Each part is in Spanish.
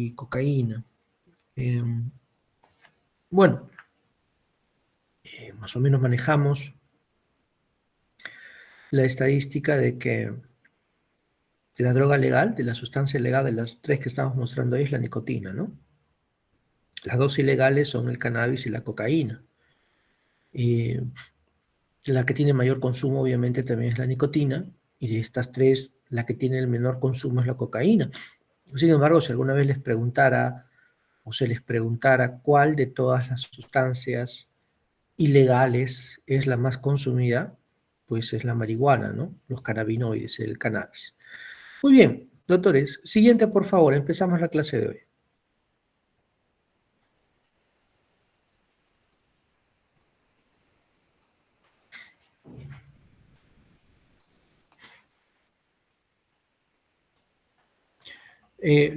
y cocaína. Bueno, más o menos manejamos la estadística de que la droga legal, de la sustancia legal, de las tres que estamos mostrando ahí, es la nicotina, ¿no? Las dos ilegales son el cannabis y la cocaína. Eh, la que tiene mayor consumo, obviamente, también es la nicotina, y de estas tres, la que tiene el menor consumo es la cocaína. Sin embargo, si alguna vez les preguntara o se les preguntara cuál de todas las sustancias ilegales es la más consumida, pues es la marihuana, ¿no? Los cannabinoides, el cannabis. Muy bien, doctores. Siguiente, por favor. Empezamos la clase de hoy.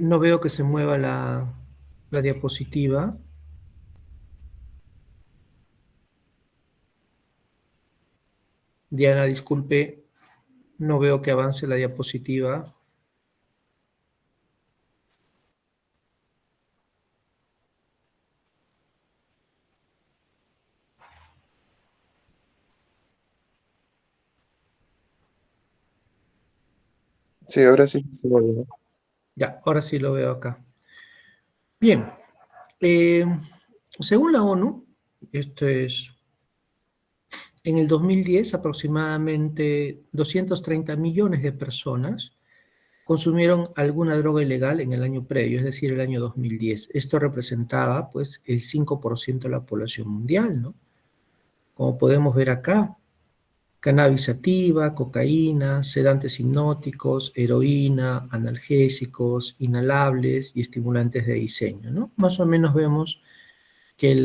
No veo que se mueva la diapositiva. Diana, disculpe, no veo que avance la diapositiva. Sí, ahora sí se está bien. Ya, ahora sí lo veo acá. Bien, eh, según la ONU, esto es, en el 2010 aproximadamente 230 millones de personas consumieron alguna droga ilegal en el año previo, es decir, el año 2010. Esto representaba pues el 5% de la población mundial, ¿no? Como podemos ver acá, cannabis sativa, cocaína, sedantes hipnóticos, heroína, analgésicos, inhalables y estimulantes de diseño, ¿no? Más o menos vemos que el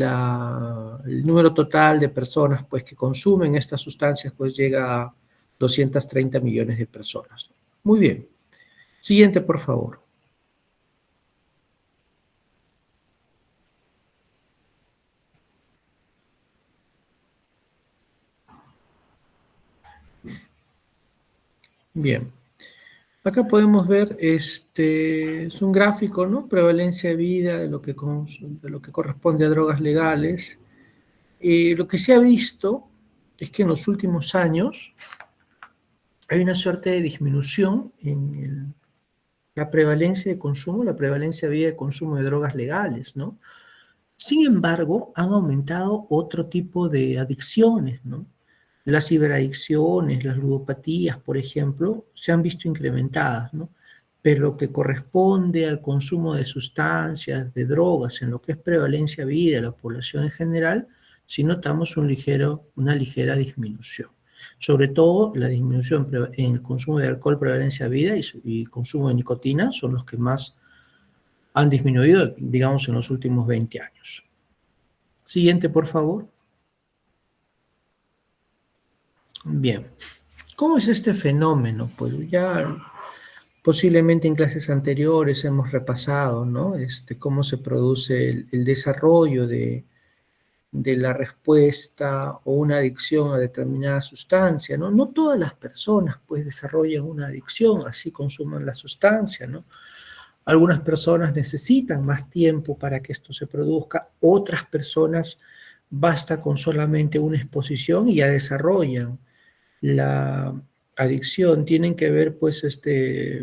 número total de personas pues, que consumen estas sustancias pues, llega a 230 millones de personas. Muy bien. Siguiente, por favor. Bien. Acá podemos ver, es un gráfico, ¿no? Prevalencia de vida de lo que corresponde a drogas legales. Lo que se ha visto es que en los últimos años hay una suerte de disminución en la prevalencia de consumo, la prevalencia de vida de consumo de drogas legales, ¿no? Sin embargo, han aumentado otro tipo de adicciones, ¿no? Las ciberadicciones, las ludopatías, por ejemplo, se han visto incrementadas, ¿no? Pero lo que corresponde al consumo de sustancias, de drogas, en lo que es prevalencia vida de la población en general, sí notamos una ligera disminución. Sobre todo la disminución en el consumo de alcohol, prevalencia vida y consumo de nicotina son los que más han disminuido, digamos, en los últimos 20 años. Siguiente, por favor. Bien. ¿Cómo es este fenómeno? Pues ya posiblemente en clases anteriores hemos repasado, ¿no? Cómo se produce el desarrollo de la respuesta o una adicción a determinada sustancia, ¿no? No todas las personas, pues, desarrollan una adicción, así consuman la sustancia, ¿no? Algunas personas necesitan más tiempo para que esto se produzca, otras personas basta con solamente una exposición y ya desarrollan la adicción. Tienen que ver, pues,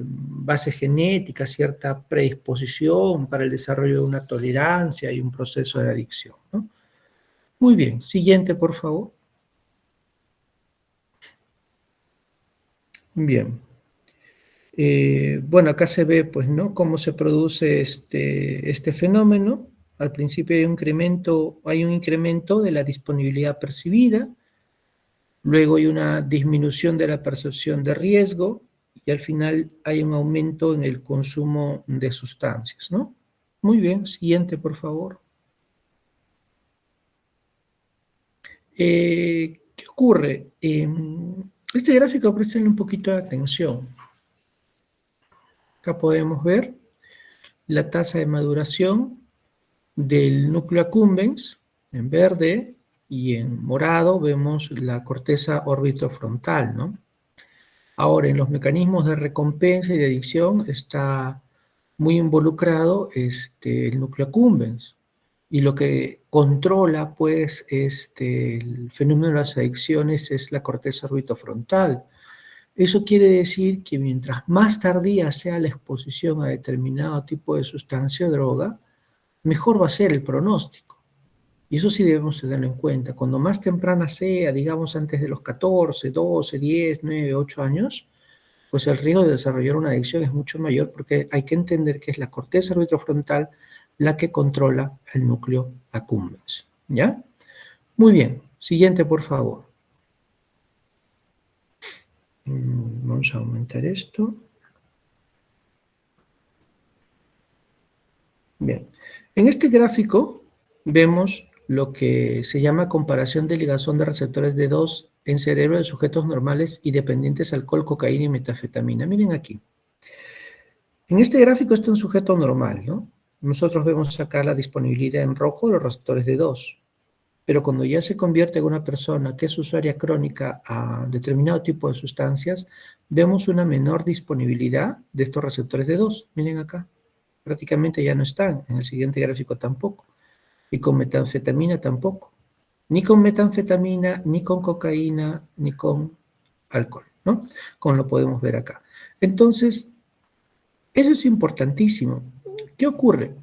base genética, cierta predisposición para el desarrollo de una tolerancia y un proceso de adicción, ¿no? Muy bien, siguiente, por favor. Bien. Bueno, acá se ve, pues, ¿no? Cómo se produce este fenómeno. Al principio hay un incremento de la disponibilidad percibida, luego hay una disminución de la percepción de riesgo y al final hay un aumento en el consumo de sustancias, ¿no? Muy bien, siguiente, por favor. ¿Qué ocurre? Este gráfico, prestenle un poquito de atención. Acá podemos ver la tasa de maduración del núcleo accumbens en verde y en morado vemos la corteza orbitofrontal, ¿no? Ahora, en los mecanismos de recompensa y de adicción está muy involucrado el núcleo accumbens. Y lo que controla, pues, el fenómeno de las adicciones es la corteza orbitofrontal. Eso quiere decir que mientras más tardía sea la exposición a determinado tipo de sustancia o droga, mejor va a ser el pronóstico. Y eso sí debemos tenerlo en cuenta. Cuando más temprana sea, digamos antes de los 14, 12, 10, 9, 8 años, pues el riesgo de desarrollar una adicción es mucho mayor porque hay que entender que es la corteza orbitofrontal la que controla el núcleo accumbens. ¿Ya? Muy bien. Siguiente, por favor. Vamos a aumentar esto. Bien. En este gráfico vemos lo que se llama comparación de ligazón de receptores D2 en cerebro de sujetos normales y dependientes de alcohol, cocaína y metafetamina. Miren aquí. En este gráfico está un sujeto normal, ¿no? Nosotros vemos acá la disponibilidad en rojo de los receptores D2. Pero cuando ya se convierte en una persona que es usuaria crónica a determinado tipo de sustancias, vemos una menor disponibilidad de estos receptores D2. Miren acá, prácticamente ya no están, en el siguiente gráfico tampoco, y con metanfetamina tampoco, ni con metanfetamina, ni con cocaína, ni con alcohol, ¿no? Como lo podemos ver acá. Entonces, eso es importantísimo. ¿Qué ocurre?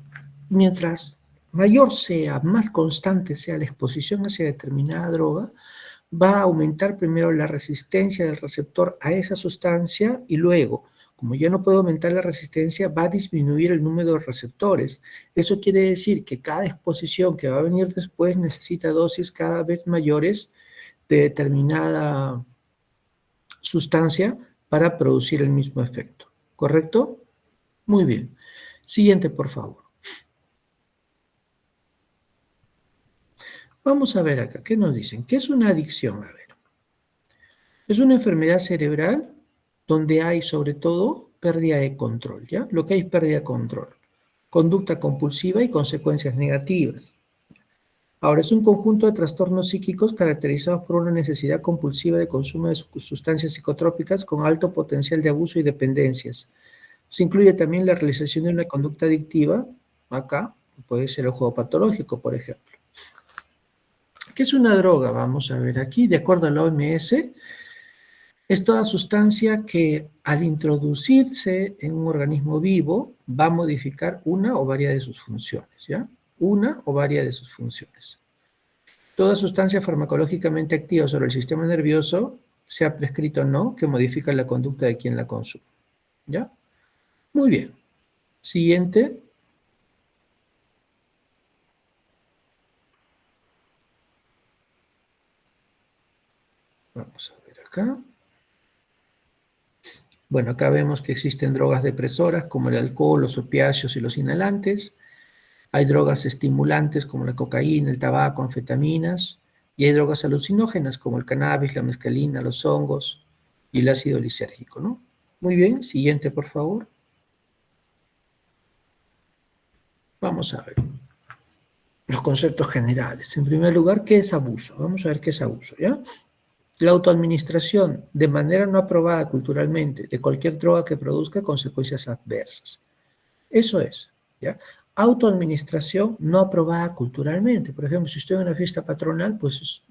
Mientras mayor sea, más constante sea la exposición hacia determinada droga, va a aumentar primero la resistencia del receptor a esa sustancia y luego, como ya no puede aumentar la resistencia, va a disminuir el número de receptores. Eso quiere decir que cada exposición que va a venir después necesita dosis cada vez mayores de determinada sustancia para producir el mismo efecto. ¿Correcto? Muy bien. Siguiente, por favor. Vamos a ver acá, ¿qué nos dicen? ¿Qué es una adicción? A ver. Es una enfermedad cerebral donde hay sobre todo pérdida de control, ¿ya? Lo que hay es pérdida de control, conducta compulsiva y consecuencias negativas. Ahora, es un conjunto de trastornos psíquicos caracterizados por una necesidad compulsiva de consumo de sustancias psicotrópicas con alto potencial de abuso y dependencias. Se incluye también la realización de una conducta adictiva, acá, puede ser el juego patológico, por ejemplo. ¿Qué es una droga? Vamos a ver aquí, de acuerdo a la OMS, es toda sustancia que al introducirse en un organismo vivo va a modificar una o varias de sus funciones, ¿ya? Una o varias de sus funciones. Toda sustancia farmacológicamente activa sobre el sistema nervioso, sea prescrito o no, que modifica la conducta de quien la consume, ¿ya? Muy bien. Siguiente. Vamos a ver acá. Bueno, acá vemos que existen drogas depresoras como el alcohol, los opiáceos y los inhalantes. Hay drogas estimulantes como la cocaína, el tabaco, anfetaminas. Y hay drogas alucinógenas como el cannabis, la mescalina, los hongos y el ácido lisérgico, ¿no? Muy bien, siguiente, por favor. Vamos a ver los conceptos generales. En primer lugar, ¿qué es abuso? Vamos a ver qué es abuso, ¿ya? La autoadministración de manera no aprobada culturalmente de cualquier droga que produzca consecuencias adversas. Eso es, ¿ya? Autoadministración no aprobada culturalmente. Por ejemplo, si estoy en una fiesta patronal, pues es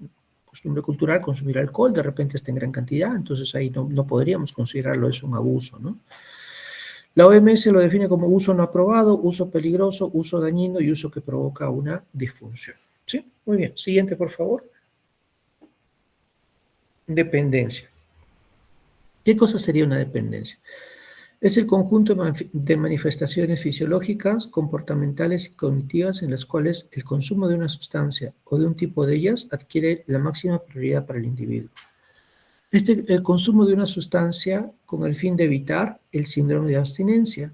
costumbre cultural consumir alcohol, de repente está en gran cantidad, entonces ahí no podríamos considerarlo eso un abuso, ¿no? La OMS lo define como uso no aprobado, uso peligroso, uso dañino y uso que provoca una disfunción. ¿Sí? Muy bien. Siguiente, por favor. Dependencia. ¿Qué cosa sería una dependencia? Es el conjunto de manifestaciones fisiológicas, comportamentales y cognitivas en las cuales el consumo de una sustancia o de un tipo de ellas adquiere la máxima prioridad para el individuo. El consumo de una sustancia con el fin de evitar el síndrome de abstinencia.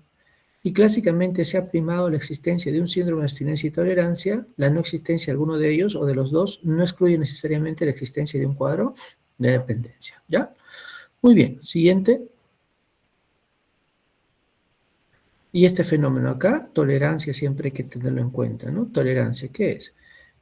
Y clásicamente se ha primado la existencia de un síndrome de abstinencia y tolerancia, la no existencia de alguno de ellos o de los dos no excluye necesariamente la existencia de un cuadro de dependencia. ¿Ya? Muy bien, siguiente. Y este fenómeno acá, tolerancia, siempre hay que tenerlo en cuenta, ¿no? Tolerancia, ¿qué es?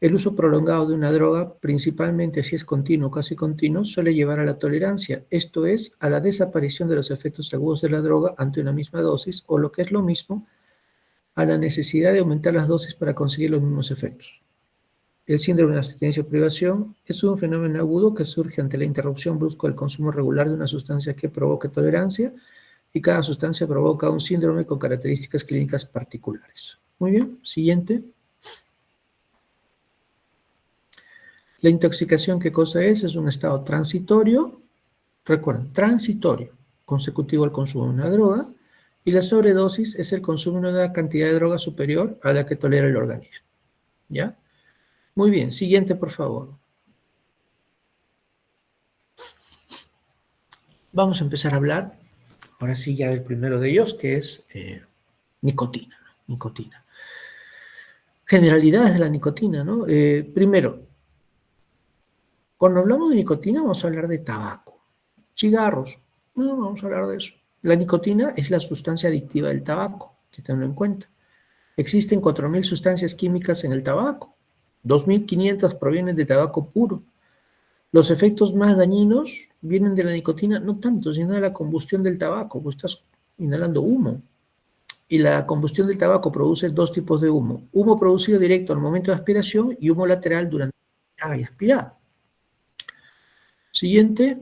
El uso prolongado de una droga, principalmente si es continuo o casi continuo, suele llevar a la tolerancia, esto es, a la desaparición de los efectos agudos de la droga ante una misma dosis, o lo que es lo mismo, a la necesidad de aumentar las dosis para conseguir los mismos efectos. El síndrome de abstinencia o privación es un fenómeno agudo que surge ante la interrupción brusca del consumo regular de una sustancia que provoca tolerancia, y cada sustancia provoca un síndrome con características clínicas particulares. Muy bien, siguiente. La intoxicación, ¿qué cosa es? Es un estado transitorio, recuerden, transitorio, consecutivo al consumo de una droga, y la sobredosis es el consumo de una cantidad de droga superior a la que tolera el organismo. ¿Ya? Muy bien, siguiente, por favor. Vamos a empezar a hablar, ahora sí, ya del primero de ellos, que es nicotina, ¿no? Nicotina. Generalidades de la nicotina, ¿no? Primero, cuando hablamos de nicotina vamos a hablar de tabaco, cigarros, no vamos a hablar de eso. La nicotina es la sustancia adictiva del tabaco, que tenlo en cuenta. Existen 4.000 sustancias químicas en el tabaco, 2.500 provienen de tabaco puro. Los efectos más dañinos vienen de la nicotina, no tanto, sino de la combustión del tabaco, pues estás inhalando humo. Y la combustión del tabaco produce dos tipos de humo. Humo producido directo al momento de aspiración y humo lateral durante y aspirado. Siguiente.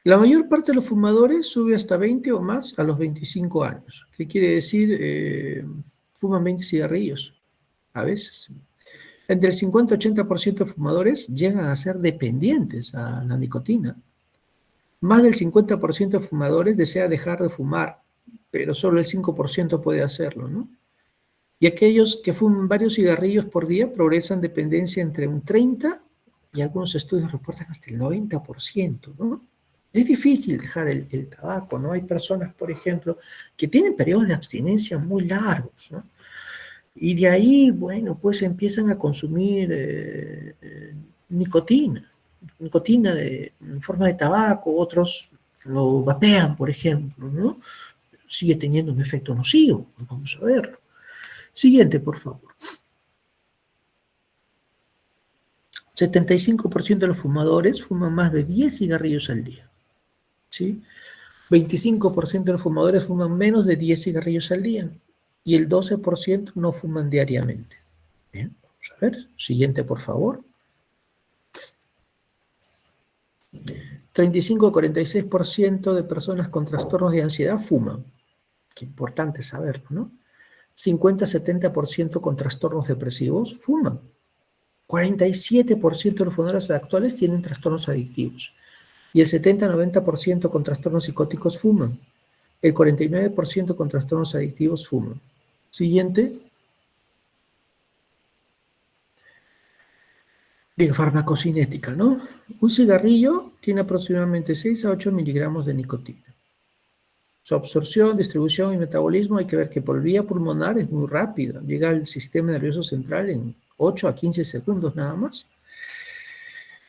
La mayor parte de los fumadores sube hasta 20 o más a los 25 años. ¿Qué quiere decir? Fuman 20 cigarrillos, a veces. Entre el 50 y 80% de fumadores llegan a ser dependientes a la nicotina. Más del 50% de fumadores desea dejar de fumar, pero solo el 5% puede hacerlo, ¿no? Y aquellos que fuman varios cigarrillos por día progresan dependencia entre un 30 y algunos estudios reportan hasta el 90%, ¿no? Es difícil dejar el tabaco, ¿no? Hay personas, por ejemplo, que tienen periodos de abstinencia muy largos, ¿no? Y de ahí, bueno, pues empiezan a consumir nicotina, en forma de tabaco, otros lo vapean, por ejemplo, ¿no? Sigue teniendo un efecto nocivo, pues vamos a verlo. Siguiente, por favor. 75% de los fumadores fuman más de 10 cigarrillos al día, ¿sí? 25% de los fumadores fuman menos de 10 cigarrillos al día y el 12% no fuman diariamente. Bien, vamos a ver. Siguiente, por favor. 35 a 46% de personas con trastornos de ansiedad fuman. Qué importante saberlo, ¿no? 50 a 70% con trastornos depresivos fuman. 47% de los fumadores actuales tienen trastornos adictivos. Y el 70 a 90% con trastornos psicóticos fuman. El 49% con trastornos adictivos fuman. Siguiente. Bien, farmacocinética, ¿no? Un cigarrillo tiene aproximadamente 6 a 8 miligramos de nicotina. Su absorción, distribución y metabolismo hay que ver que por vía pulmonar es muy rápido. Llega al sistema nervioso central en 8 a 15 segundos nada más.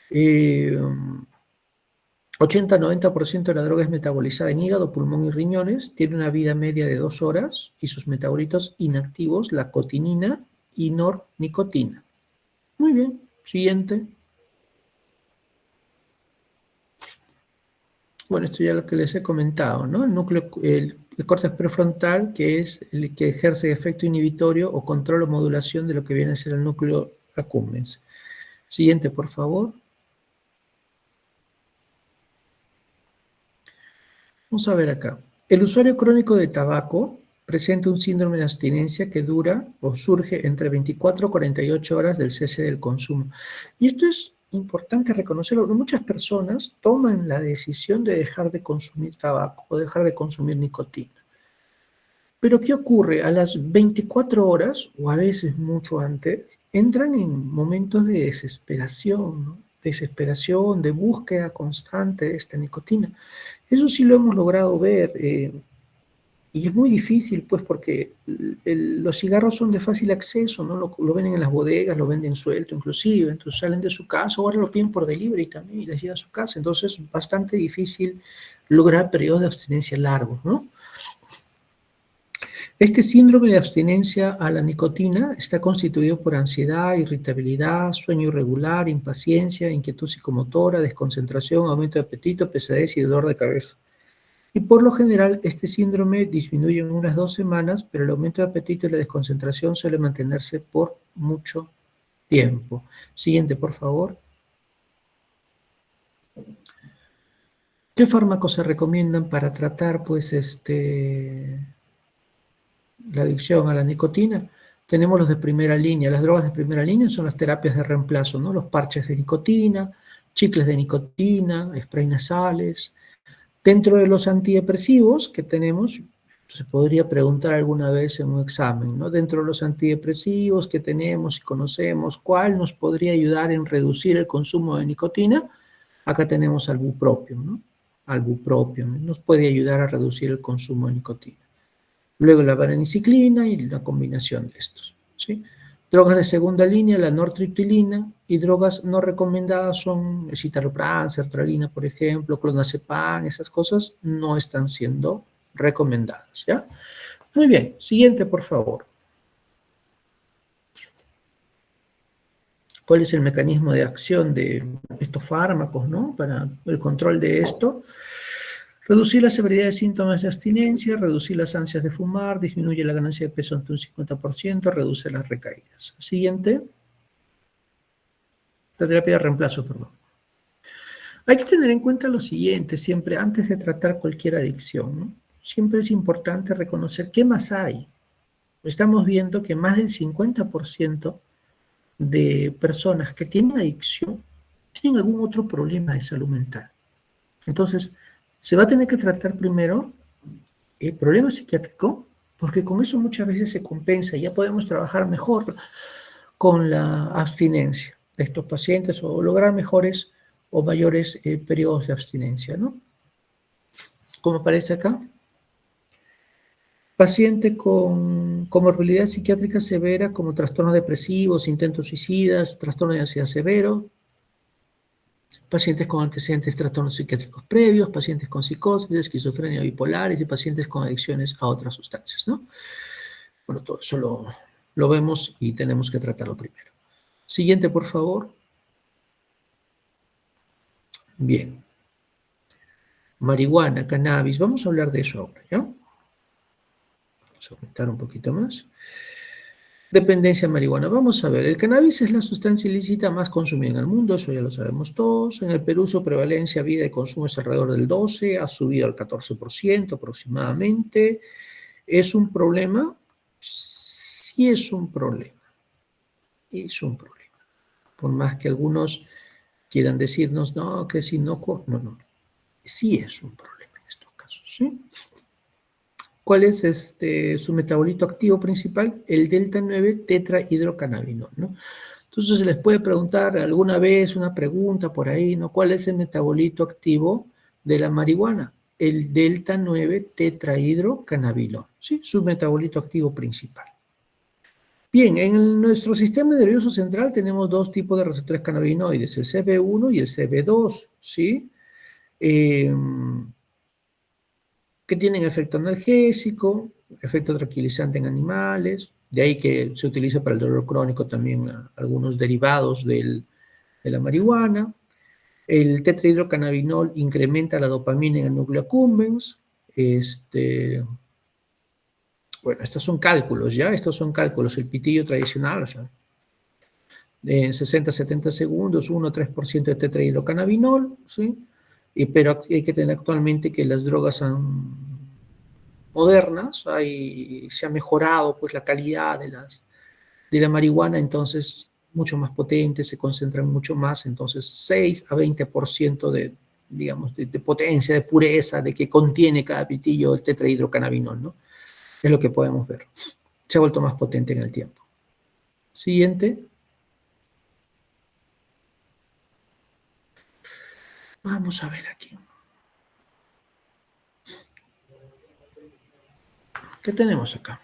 80-90% de la droga es metabolizada en hígado, pulmón y riñones. Tiene una vida media de 2 horas y sus metabolitos inactivos, la cotinina y nornicotina. Muy bien, siguiente. Bueno, esto ya es lo que les he comentado, ¿no? El córtex prefrontal, que es el que ejerce efecto inhibitorio o control o modulación de lo que viene a ser el núcleo accumbens. Siguiente, por favor. Vamos a ver acá. El usuario crónico de tabaco presenta un síndrome de abstinencia que dura o surge entre 24 y 48 horas del cese del consumo. Y esto es importante reconocerlo. Muchas personas toman la decisión de dejar de consumir tabaco o dejar de consumir nicotina. Pero ¿qué ocurre? A las 24 horas, o a veces mucho antes, entran en momentos de desesperación, ¿no? Desesperación, de búsqueda constante de esta nicotina. Eso sí lo hemos logrado ver, y es muy difícil, pues, porque los cigarros son de fácil acceso, ¿no? Lo venden en las bodegas, lo venden suelto inclusive, entonces salen de su casa, ahora lo piden por delivery también y les llega a su casa, entonces es bastante difícil lograr periodos de abstinencia largos, ¿no? Este síndrome de abstinencia a la nicotina está constituido por ansiedad, irritabilidad, sueño irregular, impaciencia, inquietud psicomotora, desconcentración, aumento de apetito, pesadez y dolor de cabeza. Y por lo general, este síndrome disminuye en unas 2 semanas, pero el aumento de apetito y la desconcentración suele mantenerse por mucho tiempo. Siguiente, por favor. ¿Qué fármacos se recomiendan para tratar, pues, la adicción a la nicotina? Tenemos los de primera línea. Las drogas de primera línea son las terapias de reemplazo, ¿no? Los parches de nicotina, chicles de nicotina, spray nasales. Dentro de los antidepresivos que tenemos, se podría preguntar alguna vez en un examen, ¿no? Dentro de los antidepresivos que tenemos y conocemos, ¿cuál nos podría ayudar en reducir el consumo de nicotina? Acá tenemos al bupropión, ¿no? Al bupropión, nos puede ayudar a reducir el consumo de nicotina. Luego la vareniciclina y la combinación de estos, ¿sí? Drogas de segunda línea, la nortriptilina, y drogas no recomendadas son el citalopram, sertralina, por ejemplo, clonazepam, esas cosas no están siendo recomendadas, ¿ya? Muy bien, siguiente, por favor. ¿Cuál es el mecanismo de acción de estos fármacos, ¿no? Para el control de esto. Reducir la severidad de síntomas de abstinencia, reducir las ansias de fumar, disminuye la ganancia de peso ante un 50%, reduce las recaídas. Siguiente. La terapia de reemplazo, perdón. Hay que tener en cuenta lo siguiente siempre, antes de tratar cualquier adicción, ¿no? Siempre es importante reconocer qué más hay. Estamos viendo que más del 50% de personas que tienen adicción tienen algún otro problema de salud mental. Entonces, se va a tener que tratar primero el problema psiquiátrico, porque con eso muchas veces se compensa y ya podemos trabajar mejor con la abstinencia de estos pacientes o lograr mejores o mayores periodos de abstinencia, ¿no? Como aparece acá. Paciente con comorbilidad psiquiátrica severa como trastornos depresivos, intentos suicidas, trastorno de ansiedad severo, pacientes con antecedentes trastornos psiquiátricos previos, pacientes con psicosis, esquizofrenia bipolares y pacientes con adicciones a otras sustancias, ¿no? Bueno, todo eso lo vemos y tenemos que tratarlo primero. Siguiente, por favor. Bien. Marihuana, cannabis, vamos a hablar de eso ahora, ¿ya? Vamos a aumentar un poquito más. Dependencia a marihuana. Vamos a ver, el cannabis es la sustancia ilícita más consumida en el mundo, eso ya lo sabemos todos. En el Perú su prevalencia, vida y consumo es alrededor del 12, ha subido al 14% aproximadamente. ¿Es un problema? Sí es un problema. Es un problema. Por más que algunos quieran decirnos, no, que si no, no. Sí es un problema en estos casos, ¿sí? ¿Cuál es su metabolito activo principal? El delta 9 tetrahidrocannabinol, ¿no? Entonces se les puede preguntar alguna vez una pregunta por ahí, ¿no? ¿Cuál es el metabolito activo de la marihuana? El delta 9 tetrahidrocannabinol, ¿sí? Su metabolito activo principal. Bien, en nuestro sistema nervioso central tenemos dos tipos de receptores cannabinoides, el CB1 y el CB2, ¿sí? Que tienen efecto analgésico, efecto tranquilizante en animales, de ahí que se utiliza para el dolor crónico también algunos derivados de la marihuana. El tetrahidrocannabinol incrementa la dopamina en el núcleo accumbens. Bueno, estos son cálculos, ¿ya? Estos son cálculos, el pitillo tradicional, o sea, en 60-70 segundos, 1-3% de tetrahidrocannabinol, ¿sí? Pero hay que tener actualmente que las drogas modernas, se ha mejorado pues la calidad de la marihuana, entonces mucho más potente, se concentran mucho más, entonces 6-20% digamos, de potencia, de pureza, de que contiene cada pitillo el tetrahidrocannabinol, ¿no? Es lo que podemos ver. Se ha vuelto más potente en el tiempo. Siguiente. Vamos a ver aquí. ¿Qué tenemos acá?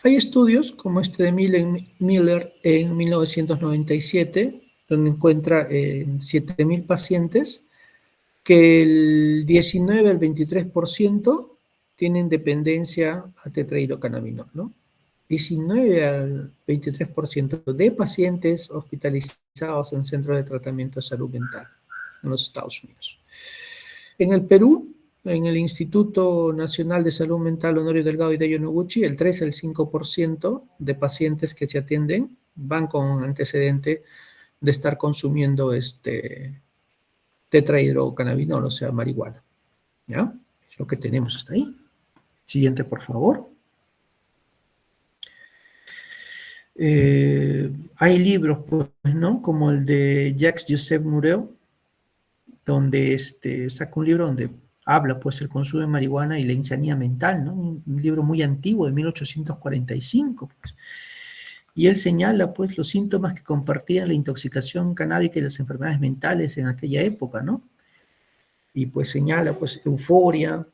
Hay estudios como este de Miller en 1997, donde encuentra 7.000 pacientes que el 19 al 23% tienen dependencia a tetrahidrocannabinol, ¿no? 19 al 23% de pacientes hospitalizados en centros de tratamiento de salud mental en los Estados Unidos. En el Perú, En el Instituto Nacional de Salud Mental Honorio Delgado y Deyo Noguchi, el 3 al 5% de pacientes que se atienden van con antecedente de estar consumiendo tetrahidrocannabinol, o sea, marihuana. ¿Ya? Es lo que tenemos hasta ahí. Siguiente, por favor. Hay libros, pues, ¿no? Como el de Jacques-Joseph Mureo, donde saca un libro donde habla, pues, el consumo de marihuana y la insanía mental, ¿no? Un libro muy antiguo, de 1845, pues. Y él señala, pues, los síntomas que compartían la intoxicación canábica y las enfermedades mentales en aquella época, ¿no? Y, pues, señala, pues, euforia,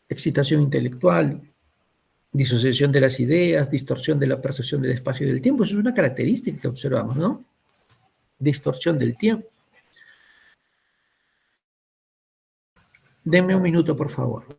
excitación intelectual, disociación de las ideas, distorsión de la percepción del espacio y del tiempo. Eso es una característica que observamos, ¿no? Distorsión del tiempo. Denme un minuto, por favor.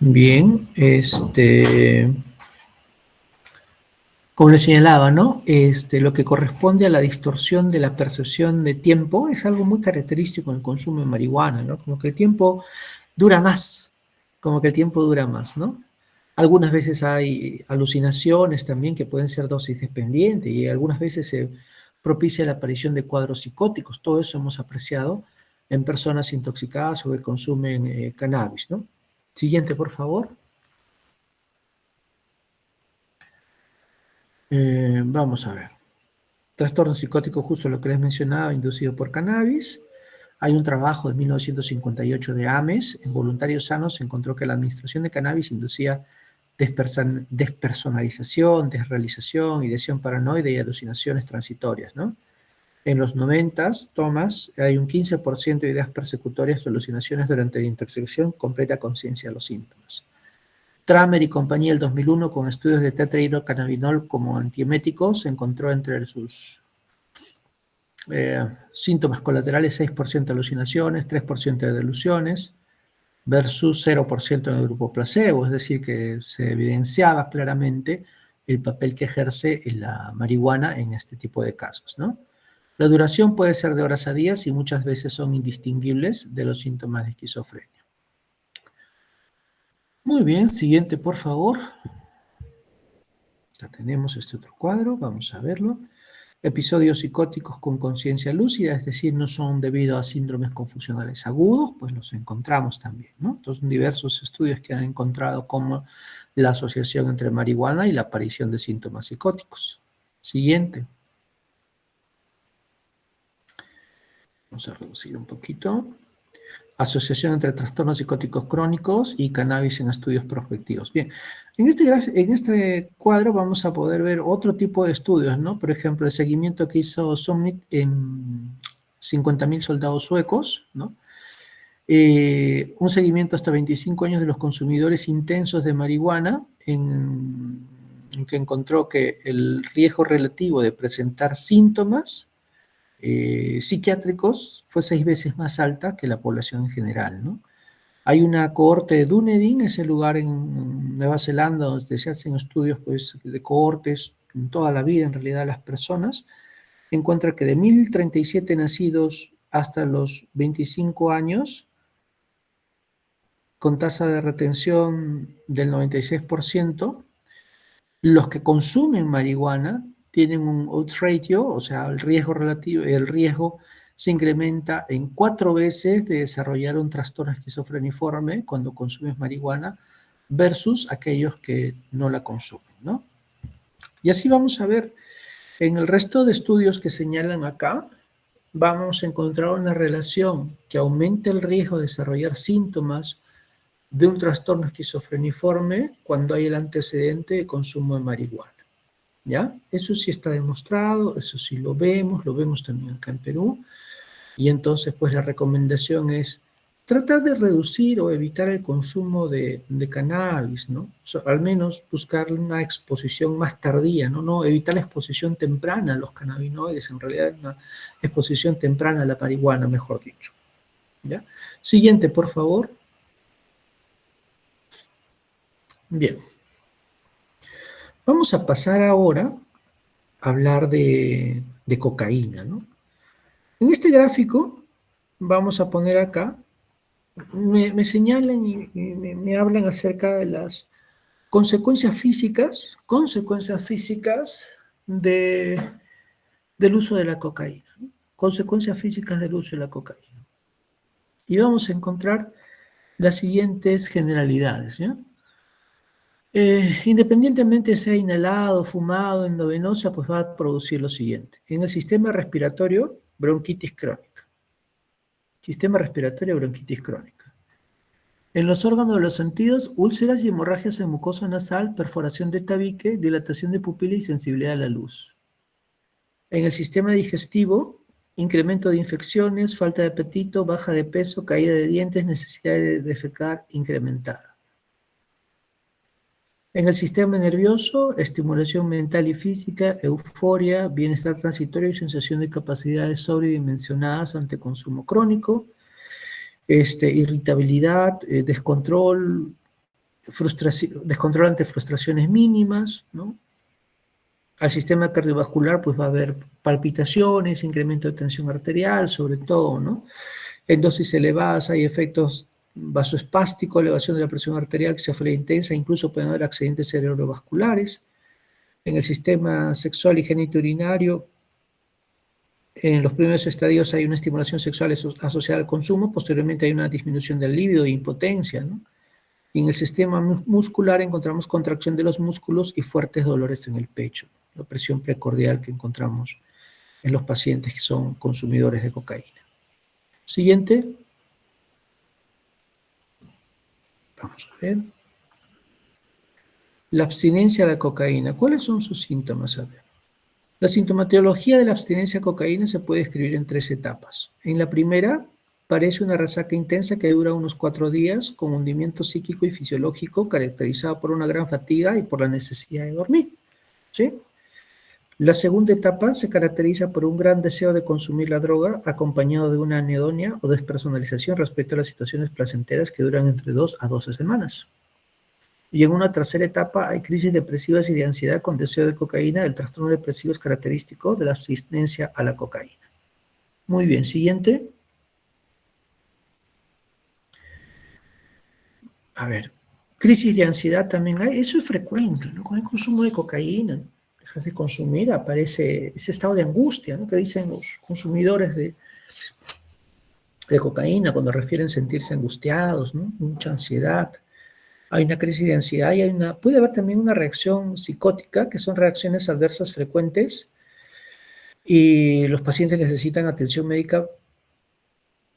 Bien, como le señalaba, ¿no? Lo que corresponde a la distorsión de la percepción de tiempo es algo muy característico en el consumo de marihuana, ¿no? Como que el tiempo dura más, como que el tiempo dura más, ¿no? Algunas veces hay alucinaciones también que pueden ser dosis dependientes y algunas veces se propicia la aparición de cuadros psicóticos. Todo eso hemos apreciado en personas intoxicadas o que consumen cannabis, ¿no? Siguiente, por favor. Vamos a ver. Trastorno psicótico, justo lo que les mencionaba, inducido por cannabis. Hay un trabajo de 1958 de Ames. En voluntarios sanos se encontró que la administración de cannabis inducía despersonalización, desrealización, ideación paranoide y alucinaciones transitorias, ¿no? En los 90, tomas, hay un 15% de ideas persecutorias o alucinaciones durante la intoxicación con plena conciencia de los síntomas. Tramer y compañía el 2001 con estudios de tetrahidrocannabinol como antiemético se encontró entre sus síntomas colaterales 6% de alucinaciones, 3% de delusiones versus 0% en el grupo placebo, es decir, que se evidenciaba claramente el papel que ejerce la marihuana en este tipo de casos, ¿no? La duración puede ser de horas a días y muchas veces son indistinguibles de los síntomas de esquizofrenia. Muy bien, siguiente, por favor. Ya tenemos este otro cuadro, vamos a verlo. Episodios psicóticos con conciencia lúcida, es decir, no son debido a síndromes confusionales agudos, pues los encontramos también, ¿no? Entonces, diversos estudios que han encontrado como la asociación entre marihuana y la aparición de síntomas psicóticos. Siguiente. Vamos a reducir un poquito. Asociación entre trastornos psicóticos crónicos y cannabis en estudios prospectivos. Bien, en este cuadro vamos a poder ver otro tipo de estudios, ¿no? Por ejemplo, el seguimiento que hizo Summit en 50.000 soldados suecos, ¿no? Un seguimiento hasta 25 años de los consumidores intensos de marihuana, en que encontró que el riesgo relativo de presentar síntomas psiquiátricos fue 6 veces más alta que la población en general, ¿no? Hay una cohorte de Dunedin, ese lugar en Nueva Zelanda donde se hacen estudios pues, de cohortes en toda la vida, en realidad, las personas. Encuentra que de 1.037 nacidos hasta los 25 años, con tasa de retención del 96%, los que consumen marihuana tienen un odds ratio, o sea, el riesgo relativo, el riesgo se incrementa en 4 veces de desarrollar un trastorno esquizofreniforme cuando consumes marihuana versus aquellos que no la consumen, ¿no? Y así vamos a ver en el resto de estudios que señalan acá, vamos a encontrar una relación que aumenta el riesgo de desarrollar síntomas de un trastorno esquizofreniforme cuando hay el antecedente de consumo de marihuana. ¿Ya? Eso sí está demostrado, eso sí lo vemos también acá en Perú. Y entonces, pues la recomendación es tratar de reducir o evitar el consumo de cannabis, ¿no? O sea, al menos buscar una exposición más tardía, ¿no? No evitar la exposición temprana a los cannabinoides, en realidad una exposición temprana a la marihuana, mejor dicho. ¿Ya? Siguiente, por favor. Bien. Vamos a pasar ahora a hablar de cocaína, ¿no? En este gráfico vamos a poner acá, me señalan y me hablan acerca de las consecuencias físicas de, del uso de la cocaína, ¿no? Consecuencias físicas del uso de la cocaína. Y vamos a encontrar las siguientes generalidades, ¿ya? Independientemente sea inhalado, fumado, endovenosa, pues va a producir lo siguiente. En el sistema respiratorio, bronquitis crónica. Sistema respiratorio, bronquitis crónica. En los órganos de los sentidos, úlceras y hemorragias en mucosa nasal, perforación de tabique, dilatación de pupila y sensibilidad a la luz. En el sistema digestivo, incremento de infecciones, falta de apetito, baja de peso, caída de dientes, necesidad de defecar incrementada. En el sistema nervioso, estimulación mental y física, euforia, bienestar transitorio y sensación de capacidades sobredimensionadas ante consumo crónico, irritabilidad, descontrol, descontrol ante frustraciones mínimas, ¿no? Al sistema cardiovascular pues va a haber palpitaciones, incremento de tensión arterial, sobre todo, ¿no? En dosis elevadas hay efectos vasoespásticos, elevación de la presión arterial, cefalea intensa, incluso pueden haber accidentes cerebrovasculares. En el sistema sexual y genitourinario, en los primeros estadios hay una estimulación sexual asociada al consumo, posteriormente hay una disminución del líbido e impotencia, ¿no? Y en el sistema muscular encontramos contracción de los músculos y fuertes dolores en el pecho, la presión precordial que encontramos en los pacientes que son consumidores de cocaína. Siguiente. Vamos a ver. La abstinencia a la cocaína. ¿Cuáles son sus síntomas? A ver. La sintomatología de la abstinencia a cocaína se puede describir en 3 etapas. En la primera, parece una resaca intensa que dura unos 4 días, con hundimiento psíquico y fisiológico, caracterizado por una gran fatiga y por la necesidad de dormir, ¿sí? La segunda etapa se caracteriza por un gran deseo de consumir la droga, acompañado de una anedonia o despersonalización respecto a las situaciones placenteras que duran entre 2 a 12 semanas. Y en una tercera etapa hay crisis depresivas y de ansiedad con deseo de cocaína. El trastorno depresivo es característico de la abstinencia a la cocaína. Muy bien, siguiente. A ver, crisis de ansiedad también hay. Eso es frecuente, ¿no? Con el consumo de cocaína, dejas de consumir, aparece ese estado de angustia, ¿no? Que dicen los consumidores de cocaína cuando refieren sentirse angustiados, ¿no? Mucha ansiedad. Hay una crisis de ansiedad y puede haber también una reacción psicótica, que son reacciones adversas frecuentes, y los pacientes necesitan atención médica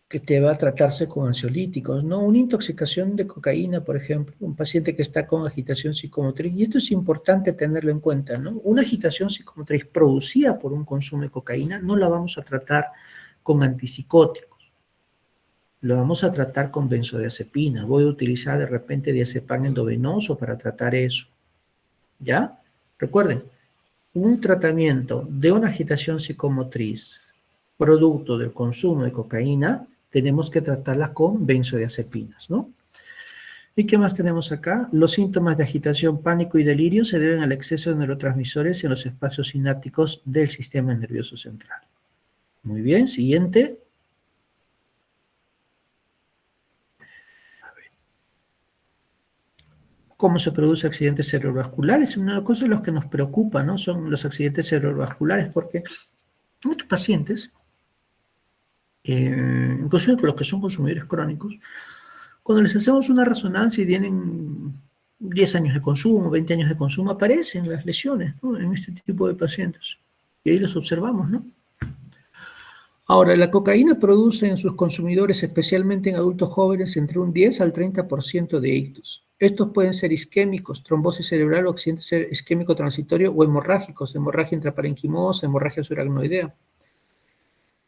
que te va a tratarse con ansiolíticos, ¿no? Una intoxicación de cocaína, por ejemplo, un paciente que está con agitación psicomotriz, y esto es importante tenerlo en cuenta, ¿no? Una agitación psicomotriz producida por un consumo de cocaína no la vamos a tratar con antipsicóticos, lo vamos a tratar con benzodiazepina. Voy a utilizar de repente diazepam endovenoso para tratar eso, ¿ya? Recuerden, un tratamiento de una agitación psicomotriz producto del consumo de cocaína, tenemos que tratarlas con benzodiazepinas, ¿no? ¿Y qué más tenemos acá? Los síntomas de agitación, pánico y delirio se deben al exceso de neurotransmisores en los espacios sinápticos del sistema nervioso central. Muy bien, siguiente. ¿Cómo se producen accidentes cerebrovasculares? Una de las cosas que nos preocupa, ¿no? Son los accidentes cerebrovasculares, porque muchos pacientes, incluso los que son consumidores crónicos, cuando les hacemos una resonancia y tienen 10 años de consumo, 20 años de consumo, aparecen las lesiones, ¿no? En este tipo de pacientes. Y ahí los observamos, ¿no? Ahora, la cocaína produce en sus consumidores, especialmente en adultos jóvenes, entre un 10 al 30% de ictus. Estos pueden ser isquémicos, trombosis cerebral o accidente isquémico transitorio o hemorrágicos, hemorragia intraparenquimosa, hemorragia subaracnoidea.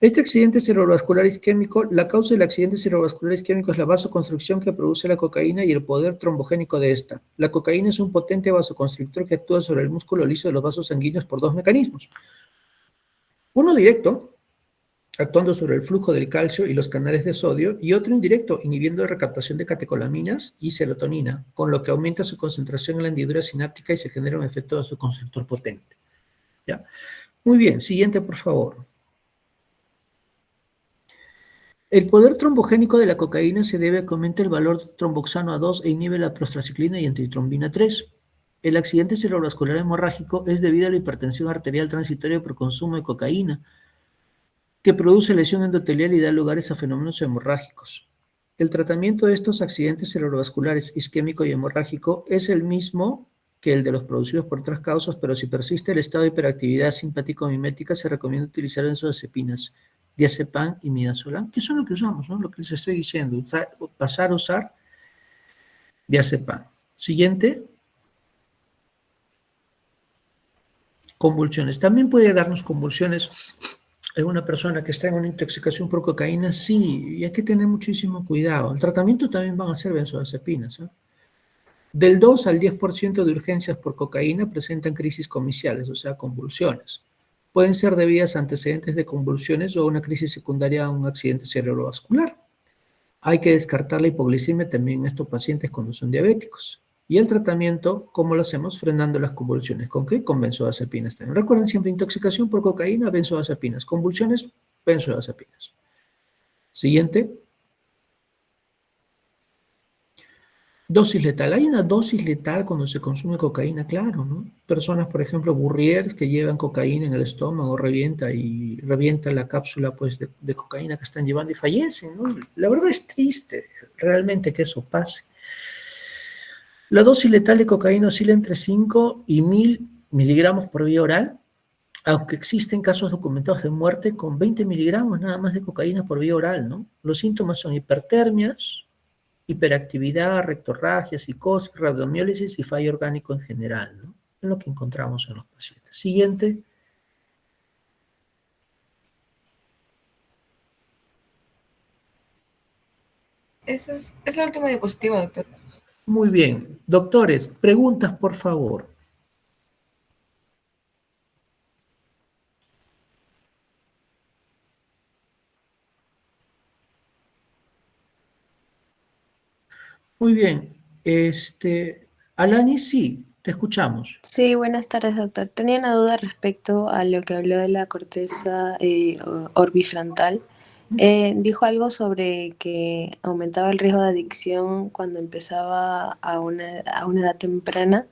Este accidente cerebrovascular isquémico, la causa del accidente cerebrovascular isquémico es la vasoconstricción que produce la cocaína y el poder trombogénico de esta. La cocaína es un potente vasoconstrictor que actúa sobre el músculo liso de los vasos sanguíneos por dos mecanismos. Uno directo, actuando sobre el flujo del calcio y los canales de sodio, y otro indirecto, inhibiendo la recaptación de catecolaminas y serotonina, con lo que aumenta su concentración en la hendidura sináptica y se genera un efecto vasoconstrictor potente. ¿Ya? Muy bien, siguiente, por favor. El poder trombogénico de la cocaína se debe a que aumenta el valor tromboxano A2 e inhibe la prostraciclina y antitrombina 3. El accidente cerebrovascular hemorrágico es debido a la hipertensión arterial transitoria por consumo de cocaína, que produce lesión endotelial y da lugares a fenómenos hemorrágicos. El tratamiento de estos accidentes cerebrovasculares isquémico y hemorrágico es el mismo que el de los producidos por otras causas, pero si persiste el estado de hiperactividad simpático-mimética, se recomienda utilizar benzodiazepinas, diazepam y midazolam, que son lo que usamos, ¿no? Lo que les estoy diciendo, pasar a usar diazepam. Siguiente, convulsiones. También puede darnos convulsiones en una persona que está en una intoxicación por cocaína, sí, y hay que tener muchísimo cuidado. El tratamiento también van a ser benzodiazepinas, ¿eh? Del 2 al 10% de urgencias por cocaína presentan crisis comiciales, o sea, convulsiones. Pueden ser debidas a antecedentes de convulsiones o a una crisis secundaria a un accidente cerebrovascular. Hay que descartar la hipoglicemia también en estos pacientes cuando son diabéticos. Y el tratamiento, ¿cómo lo hacemos? Frenando las convulsiones. ¿Con qué? Con benzodiazepinas también. Recuerden siempre, intoxicación por cocaína, benzodiazepinas. Convulsiones, benzodiazepinas. Siguiente. Dosis letal. Hay una dosis letal cuando se consume cocaína, claro, ¿no? Personas, por ejemplo, burriers que llevan cocaína en el estómago, revienta la cápsula pues, de cocaína que están llevando y fallecen, ¿no? La verdad es triste realmente que eso pase. La dosis letal de cocaína oscila entre 5 y 1000 miligramos por vía oral, aunque existen casos documentados de muerte con 20 miligramos nada más de cocaína por vía oral, ¿no? Los síntomas son hipertermias, hiperactividad, rectorragia, psicosis, rabdomiólisis y fallo orgánico en general, ¿no? Es lo que encontramos en los pacientes. Siguiente. Esa es la última diapositiva, doctor. Muy bien. Doctores, preguntas, por favor. Muy bien. Alani, sí, te escuchamos. Sí, buenas tardes, doctor. Tenía una duda respecto a lo que habló de la corteza orbifrontal. Dijo algo sobre que aumentaba el riesgo de adicción cuando empezaba a una edad temprana.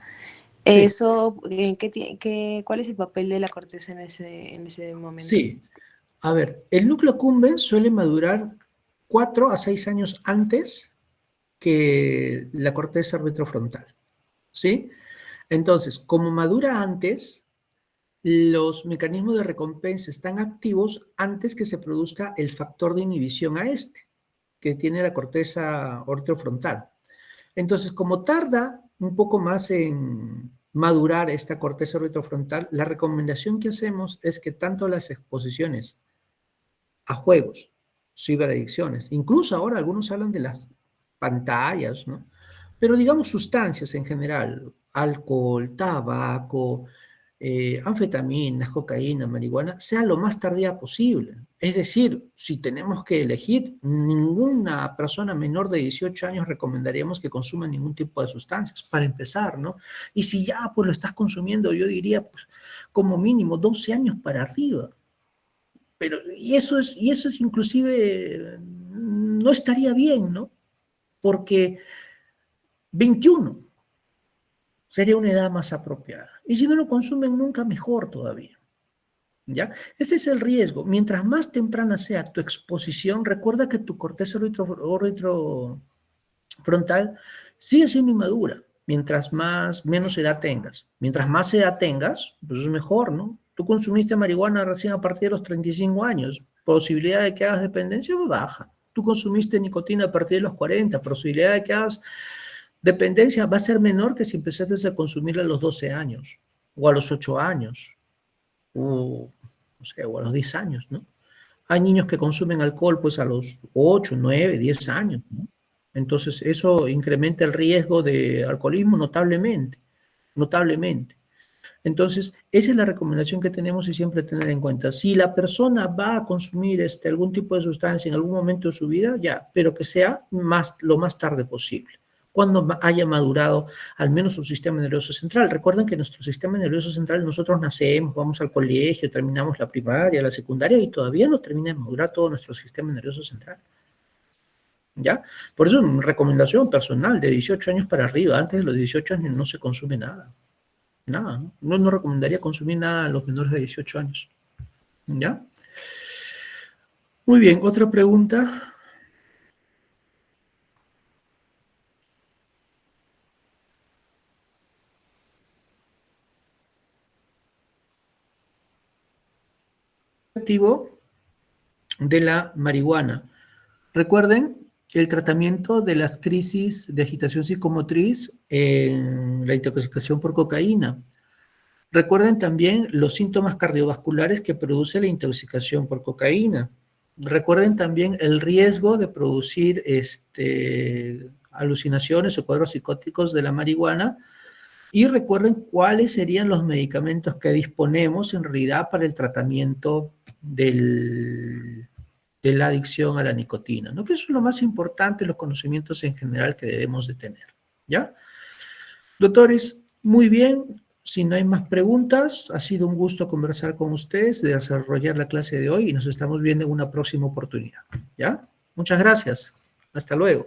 Sí, Eso, ¿cuál es el papel de la corteza en ese momento? sí. A ver, el núcleo accumbens suele madurar 4 a 6 años antes que la corteza retrofrontal, ¿sí? Entonces, como madura antes, los mecanismos de recompensa están activos antes que se produzca el factor de inhibición a este, que tiene la corteza retrofrontal. Entonces, como tarda un poco más en madurar esta corteza retrofrontal, la recomendación que hacemos es que tanto las exposiciones a juegos, ciberadicciones. Incluso ahora algunos hablan de las pantallas, ¿no? Pero digamos sustancias en general, alcohol, tabaco, anfetaminas, cocaína, marihuana, sea lo más tardía posible. Es decir, si tenemos que elegir, ninguna persona menor de 18 años recomendaríamos que consuma ningún tipo de sustancias, para empezar, ¿no? Y si ya pues lo estás consumiendo, yo diría, pues, como mínimo 12 años para arriba. Pero, y eso es inclusive, no estaría bien, ¿no? Porque 21 sería una edad más apropiada. Y si no lo consumen nunca, mejor todavía. ¿Ya? Ese es el riesgo. Mientras más temprana sea tu exposición, recuerda que tu corteza frontal sigue siendo inmadura. Mientras menos edad tengas. Mientras más edad tengas, pues es mejor, ¿no? Tú consumiste marihuana recién a partir de los 35 años. Posibilidad de que hagas dependencia, pues baja. Tú consumiste nicotina a partir de los 40. Posibilidad de que hagas dependencia va a ser menor que si empezaste a consumirla a los 12 años. O a los 8 años. O, no sé, o a los 10 años, ¿no? Hay niños que consumen alcohol pues a los 8, 9, 10 años, ¿no? Entonces eso incrementa el riesgo de alcoholismo notablemente, notablemente. Entonces, esa es la recomendación que tenemos y siempre tener en cuenta. Si la persona va a consumir algún tipo de sustancia en algún momento de su vida, ya, pero que sea lo más tarde posible, cuando haya madurado al menos su sistema nervioso central. Recuerden que nuestro sistema nervioso central, nosotros nacemos, vamos al colegio, terminamos la primaria, la secundaria y todavía no termina de madurar todo nuestro sistema nervioso central. ¿Ya? Por eso, una recomendación personal de 18 años para arriba. Antes de los 18 años no se consume nada. Nada, ¿no? No recomendaría consumir nada a los menores de 18 años. ¿Ya? Muy bien, otra pregunta. Activo de la marihuana. Recuerden el tratamiento de las crisis de agitación psicomotriz en la intoxicación por cocaína. Recuerden también los síntomas cardiovasculares que produce la intoxicación por cocaína. Recuerden también el riesgo de producir alucinaciones o cuadros psicóticos de la marihuana. Y recuerden cuáles serían los medicamentos que disponemos en realidad para el tratamiento de la adicción a la nicotina, ¿no? Que eso es lo más importante, los conocimientos en general que debemos de tener, ¿ya? Doctores, muy bien. Si no hay más preguntas, ha sido un gusto conversar con ustedes, de desarrollar la clase de hoy y nos estamos viendo en una próxima oportunidad, ¿ya? Muchas gracias. Hasta luego.